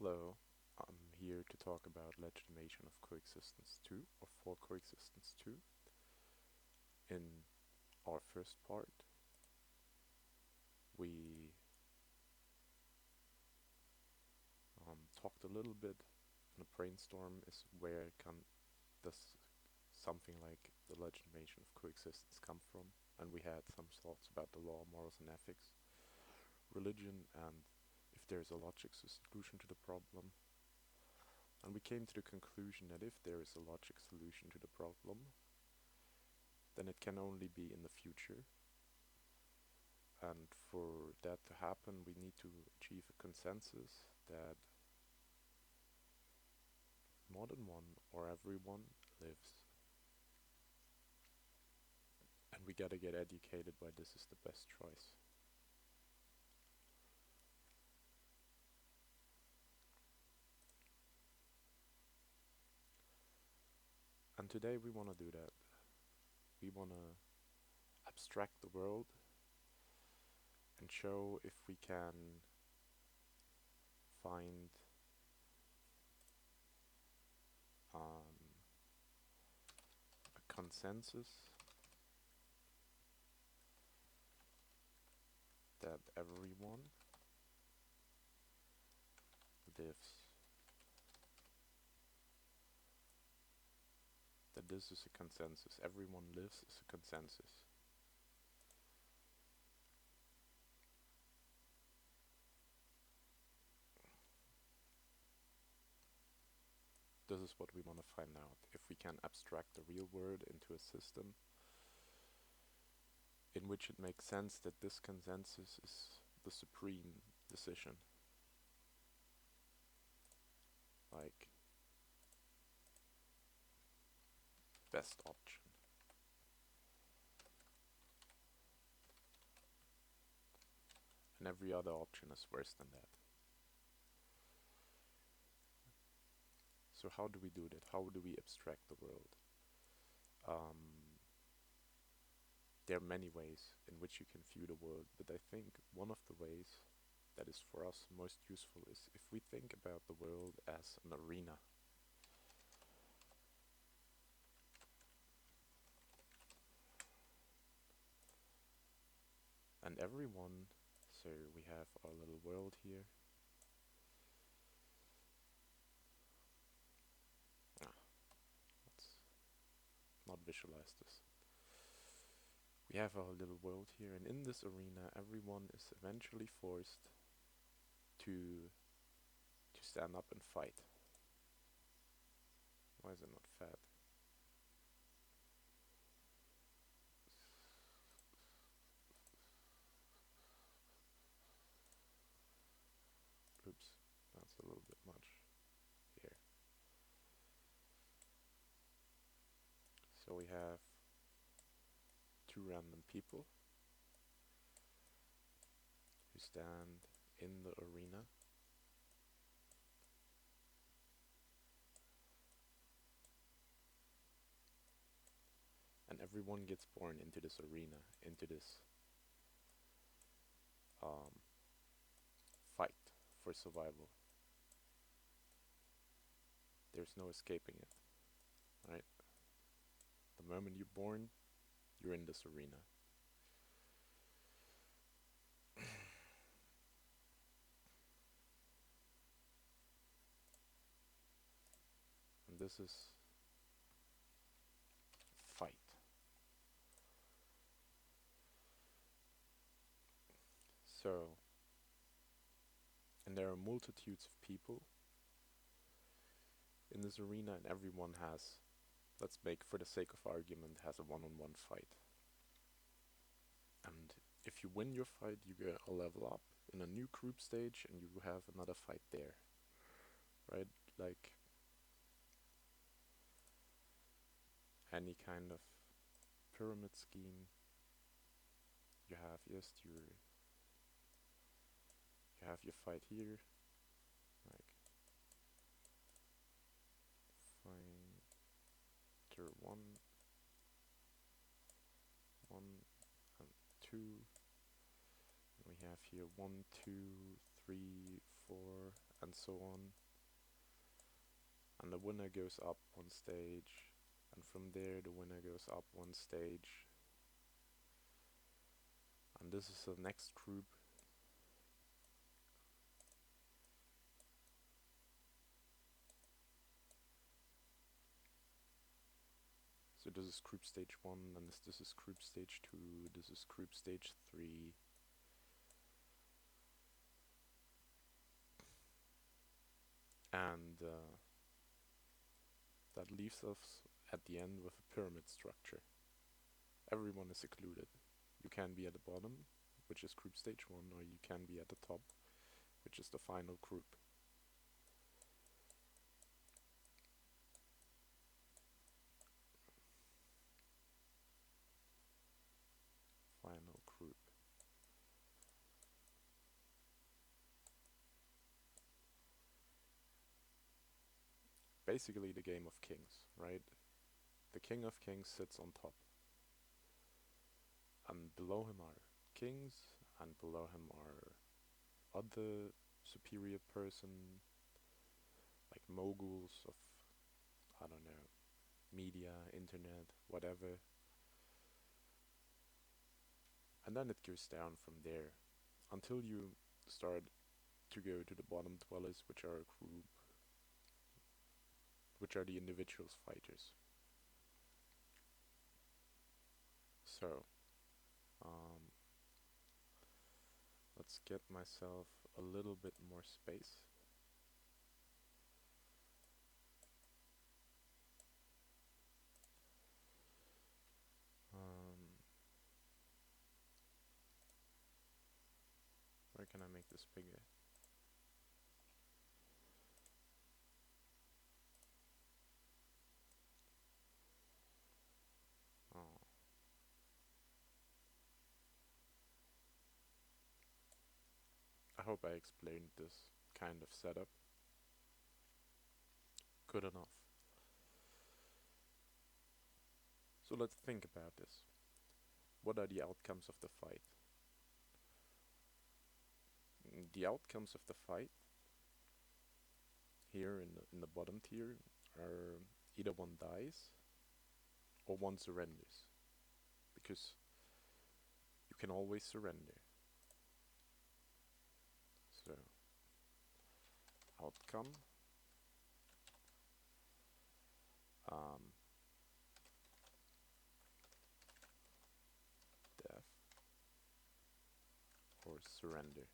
Hello, I'm here to talk about legitimation of Coexistence 2, or for Coexistence 2. In our first part, we talked a little bit, and a brainstorm is where does something like the legitimation of coexistence come from, and we had some thoughts about the law, morals and ethics, religion, and if there is a logic solution to the problem. And we came to the conclusion that if there is a logic solution to the problem, then it can only be in the future. And for that to happen, we need to achieve a consensus that more than one or everyone lives. And we gotta get educated why this is the best choice. And today we wanna do that. We wanna abstract the world and show if we can find a consensus that everyone lives. That this is a consensus. Everyone lives is a consensus. This is what we want to find out. If we can abstract the real world into a system in which it makes sense that this consensus is the supreme decision. Like, best option. And every other option is worse than that. So how do we do that? How do we abstract the world? There are many ways in which you can view the world, but I think one of the ways that is for us most useful is if we think about the world as an arena. And everyone, so we have our little world here. Let's not visualize this. We have our little world here, and in this arena everyone is eventually forced to stand up and fight. Why is it not fat? Oops, that's a little bit much here. So we have two random people who stand in the arena. And everyone gets born into this arena, into this fight for survival. There's no escaping it, right? The moment you're born, you're in this arena. And this is fight. So, and there are multitudes of people in this arena, and everyone has, let's make for the sake of argument, has a one-on-one fight. And if you win your fight, you get a level up in a new group stage, and you have another fight there, right? Like any kind of pyramid scheme, you have just you have your fight here, like fighter 1, 1 and 2. And we have here 1, 2, 3, 4, and and so on. And the winner goes up one stage, and from there the winner goes up one stage. And this is the next group. So this is group stage 1, and this is group stage 2, this is group stage 3. And that leaves us at the end with a pyramid structure. Everyone is secluded. You can be at the bottom, which is group stage 1, or you can be at the top, which is the final group. Final group. Basically the game of kings, right? The king of kings sits on top. And below him are kings, and below him are other superior person, like moguls of, I don't know, media, internet, whatever. And then it goes down from there until you start to go to the bottom dwellers, which are a group, which are the individuals fighters. So, let's get myself a little bit more space. Where can I make this bigger? Oh. I hope I explained this kind of setup good enough. So let's think about this. What are the outcomes of the fight? The outcomes of the fight here in the bottom tier are either one dies or one surrenders, because you can always surrender. So, outcome, death or surrender.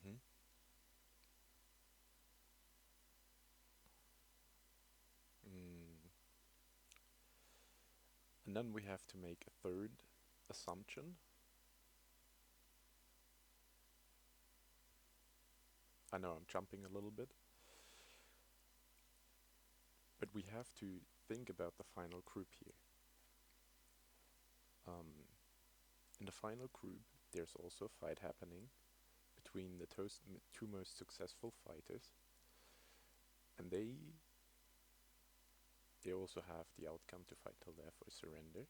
Mm-hmm. And then we have to make a third assumption. I know I'm jumping a little bit, but we have to think about the final group here. In the final group, there's also a fight happening between the two most successful fighters, and they also have the outcome to fight till death or surrender.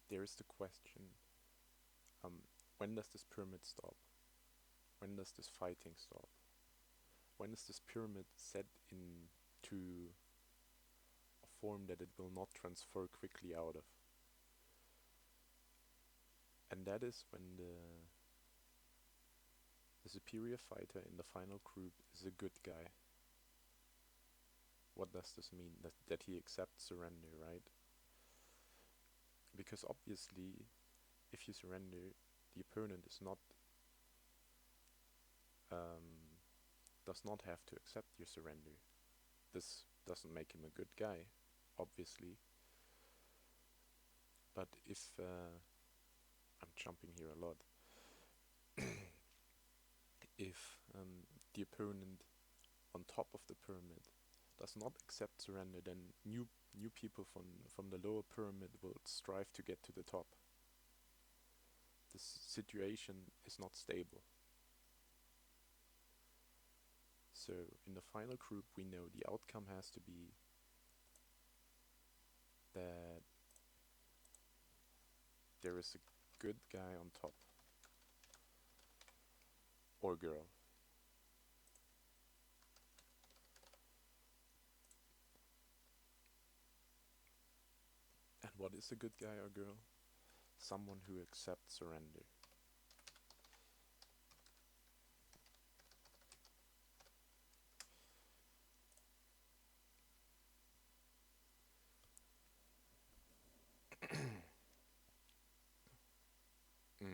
There is the question, when does this pyramid stop? When does this fighting stop? When is this pyramid set into a form that it will not transfer quickly out of? And that is when the superior fighter in the final group is a good guy. What does this mean? That he accepts surrender, right? Because obviously, if you surrender, the opponent is not does not have to accept your surrender. This doesn't make him a good guy, obviously. But if I'm jumping here a lot, if the opponent on top of the pyramid does not accept surrender, then new people from the lower pyramid will strive to get to the top. situation is not stable. So in the final group, we know the outcome has to be that there is a good guy on top, or girl. And what is a good guy or girl? Someone who accepts surrender. Mm.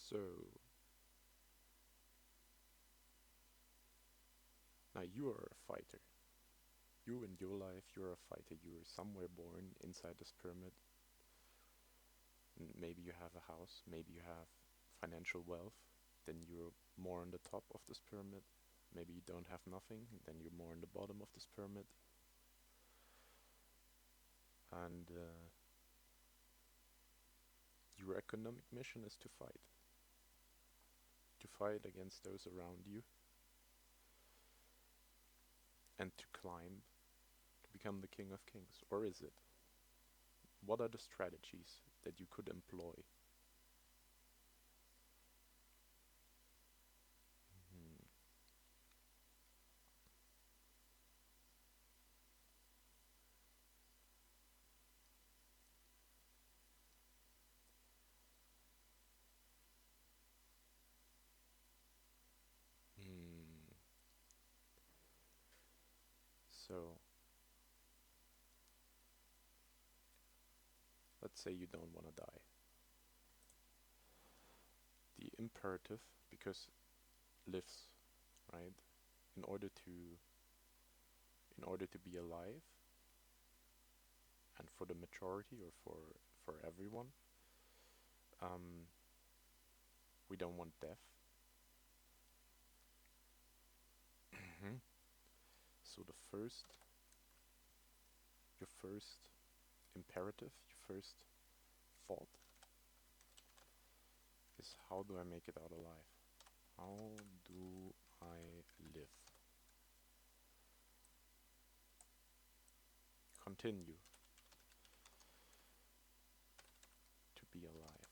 So now you are a fighter. You in your life, you're a fighter. You were somewhere born inside this pyramid. Maybe you have a house, maybe you have financial wealth, then you're more on the top of this pyramid. Maybe you don't have nothing, then you're more on the bottom of this pyramid. And your economic mission is to fight against those around you, and to climb to become the king of kings. Or is it? What are the strategies that you could employ? Hmm. Hmm. So, let's say you don't want to die. The imperative, because lives, right? In order to be alive, and for the majority or for everyone, um, we don't want death. So your first imperative, your first thought is, how do I make it out alive? How do I live? Continue to be alive.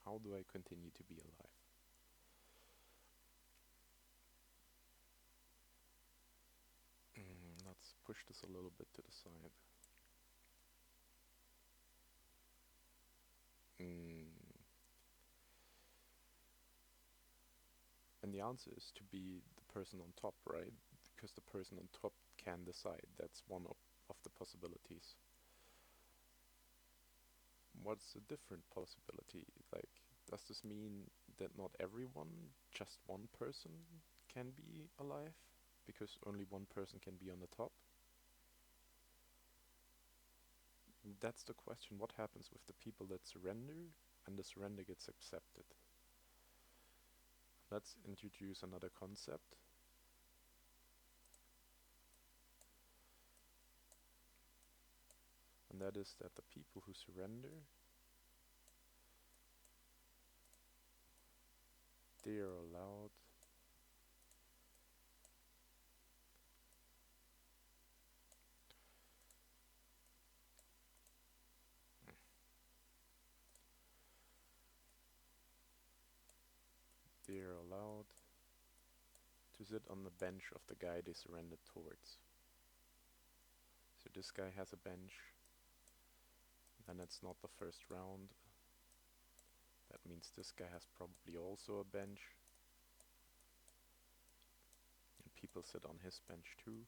How do I continue to be alive? Let's push this a little bit to the side. Mm. And the answer is to be the person on top, right? Because the person on top can decide. That's one of the possibilities. What's a different possibility? Like, does this mean that not everyone, just one person, can be alive? Because only one person can be on the top? That's the question. What happens with the people that surrender and the surrender gets accepted? Let's introduce another concept. And that is that the people who surrender, they are allowed they are allowed to sit on the bench of the guy they surrendered towards. So this guy has a bench, then it's not the first round. That means this guy has probably also a bench, and people sit on his bench too.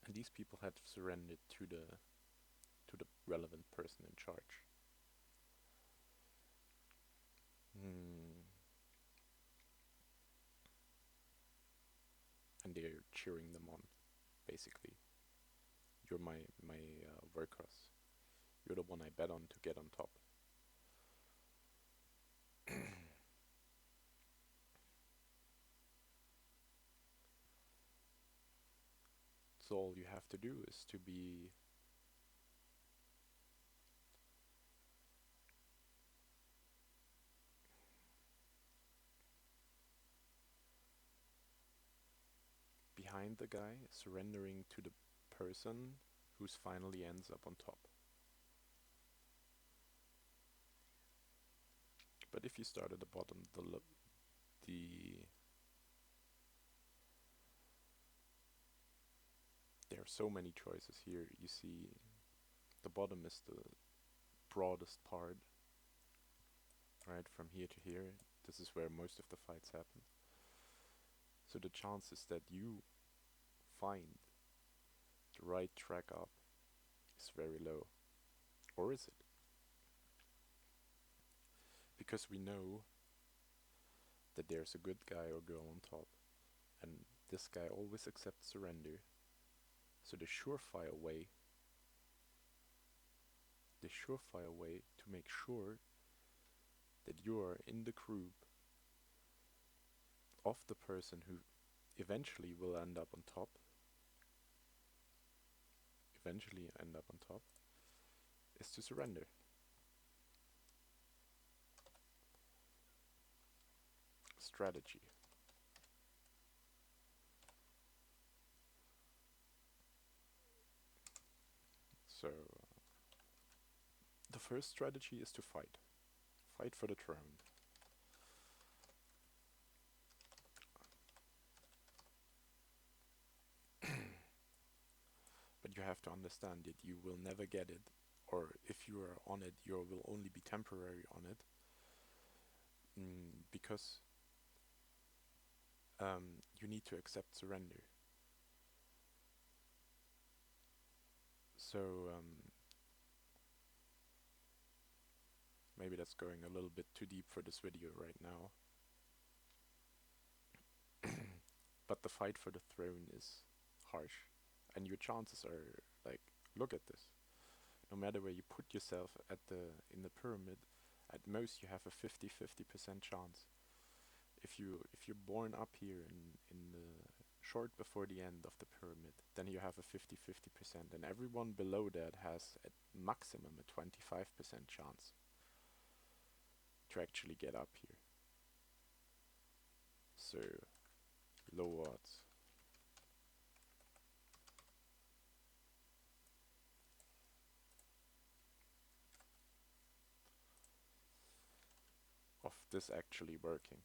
And these people had surrendered to the relevant person in charge. And they're cheering them on, basically. You're my workhorse. You're the one I bet on to get on top. So all you have to do is to be behind the guy, surrendering to the person who's finally ends up on top. But if you start at the bottom, there are so many choices here. You see, the bottom is the broadest part, right? From here to here, this is where most of the fights happen. So the chances that you find the right track up is very low. Or is it? Because we know that there's a good guy or girl on top, and this guy always accepts surrender. So the surefire way to make sure that you are in the group of the person who eventually will end up on top, is to surrender. Strategy. So the first strategy is to fight. Fight for the throne. But you have to understand that you will never get it, or if you are on it, you will only be temporary on it, because you need to accept surrender. So maybe that's going a little bit too deep for this video right now. But the fight for the throne is harsh, and your chances are like, look at this. No matter where you put yourself in the pyramid, at most you have a 50-50% chance. If you're born up here in the short before the end of the pyramid, then you have a 50-50%, and everyone below that has at maximum a 25% chance to actually get up here. So low odds. Of this actually working.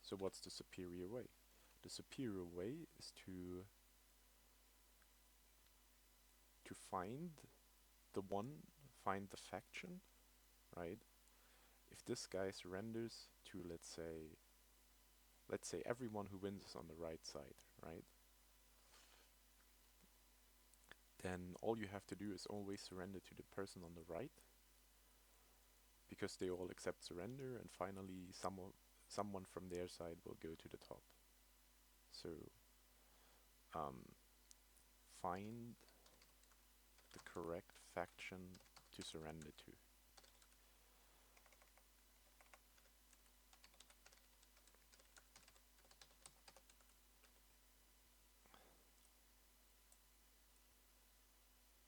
So what's the superior way? The superior way is to find the faction, right? If this guy surrenders to, let's say everyone who wins is on the right side, right? Then all you have to do is always surrender to the person on the right, because they all accept surrender, and finally someone from their side will go to the top. So find the correct faction to surrender to.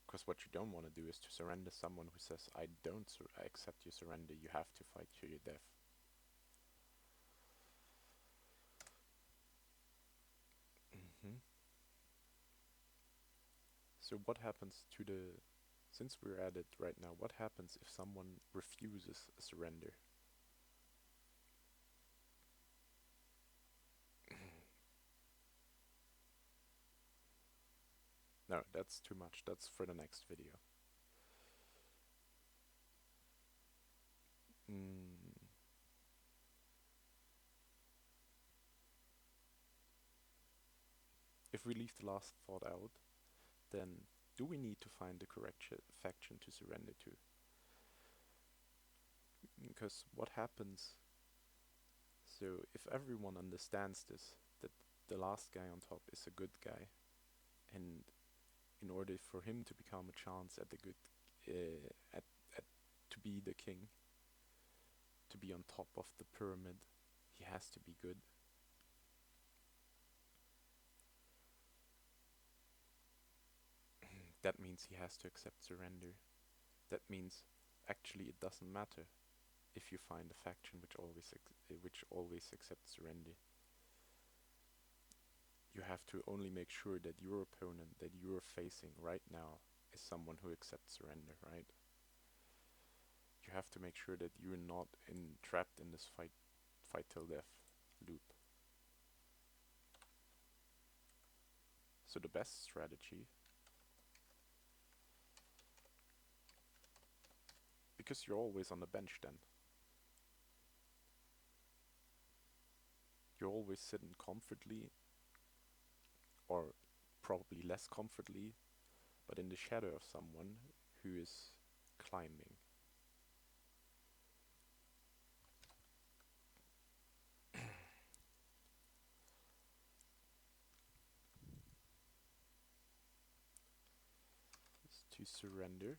Because what you don't want to do is to surrender someone who says, I don't accept your surrender, you have to fight to your death. So what happens since we're at it right now, what happens if someone refuses a surrender? No, that's too much. That's for the next video. If we leave the last thought out, then do we need to find the correct faction to surrender to? Because what happens, so if everyone understands this, that the last guy on top is a good guy, and in order for him to become a chance at the good, to be the king, to be on top of the pyramid, he has to be good. that means he has to accept surrender. That means actually it doesn't matter if you find a faction which always accepts surrender. You have to only make sure that your opponent that you're facing right now is someone who accepts surrender, right? You have to make sure that you're not trapped in this fight till death loop. So the best strategy, because you're always on the bench then, you're always sitting comfortably, or probably less comfortably, but in the shadow of someone who is climbing. Is to surrender,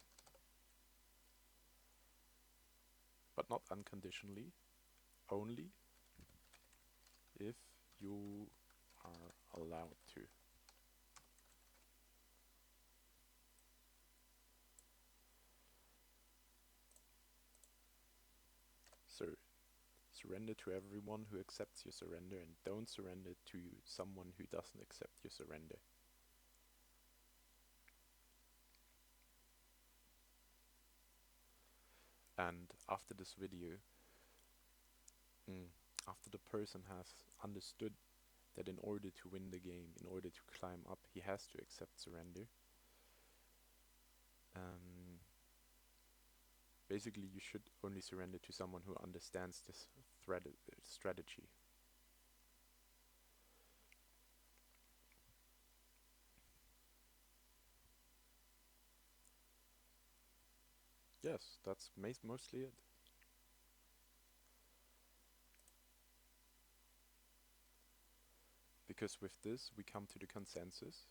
but not unconditionally, only if you are allowed to. So surrender to everyone who accepts your surrender, and don't surrender to someone who doesn't accept your surrender. And after this video, after the person has understood that in order to win the game, in order to climb up, he has to accept surrender. Basically, you should only surrender to someone who understands this strategy. Yes, that's mostly it. Because with this, we come to the consensus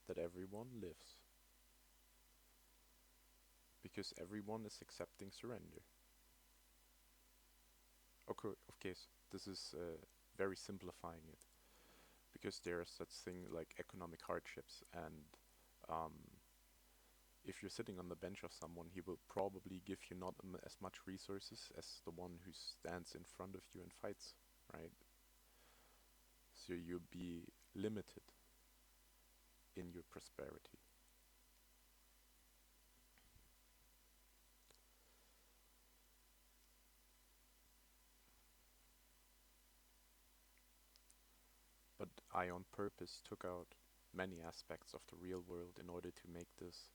that everyone lives. Because everyone is accepting surrender. Okay, of course, this is very simplifying it. Because there are such things like economic hardships, and if you're sitting on the bench of someone, he will probably give you not as much resources as the one who stands in front of you and fights, right? So you'll be limited in your prosperity. But I on purpose took out many aspects of the real world in order to make this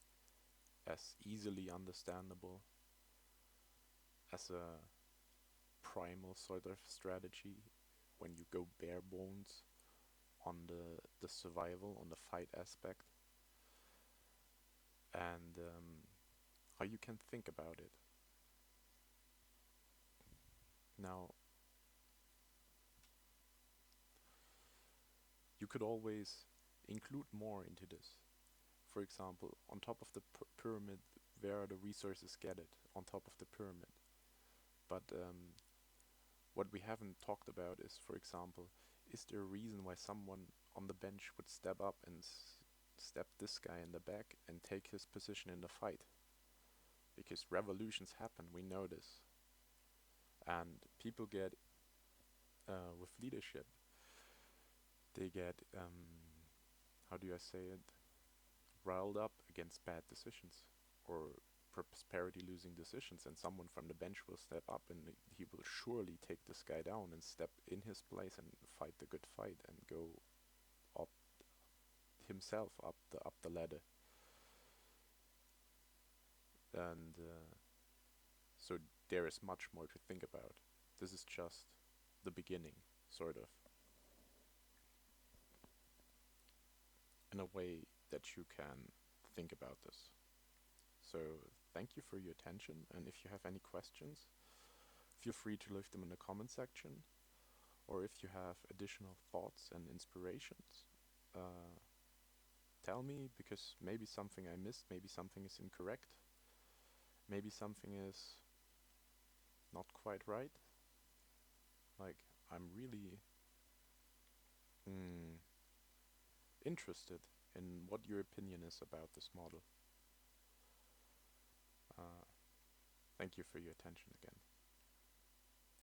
as easily understandable as a primal sort of strategy when you go bare bones on the survival, on the fight aspect, and how you can think about it. Now, you could always include more into this. For example, on top of the pyramid, where are the resources gathered on top of the pyramid? But what we haven't talked about is, for example, is there a reason why someone on the bench would step up and stab this guy in the back and take his position in the fight? Because revolutions happen, we know this. And people get, with leadership, they get, how do I say it, riled up against bad decisions or prosperity losing decisions, and someone from the bench will step up and he will surely take this guy down and step in his place and fight the good fight and go up himself up the ladder. And so there is much more to think about. This is just the beginning, sort of, in a way that you can think about this. So thank you for your attention, and if you have any questions, feel free to leave them in the comment section, or if you have additional thoughts and inspirations, tell me, because maybe something I missed, maybe something is incorrect, maybe something is not quite right. Like, I'm really interested and what your opinion is about this model. Uh, Thank you for your attention again.